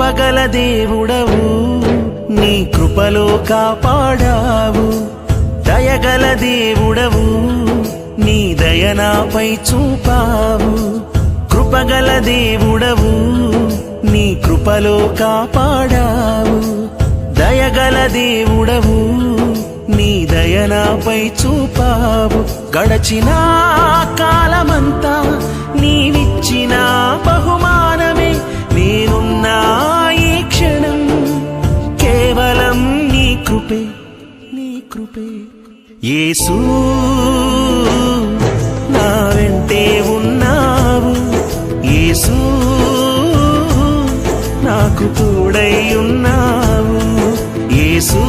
కృపగల దేవుడవు, నీ కృపలో కాపాడావు. దయగల దేవుడవు, నీ దయ నాపై చూపావు. కృపగల దేవుడవు, నీ కృపలో కాపాడావు. దయగల దేవుడవు, నీ దయ నాపై చూపావు. గడచిన కాలమంతా నీవిచ్చిన బహుమానమే, నేనున్నా ఈ క్షణం కేవలం నీ కృపే, నీ కృపే. యేసూ నా వెంటే ఉన్నావు, యేసూ నాకు తోడై ఉన్నావు, యేసూ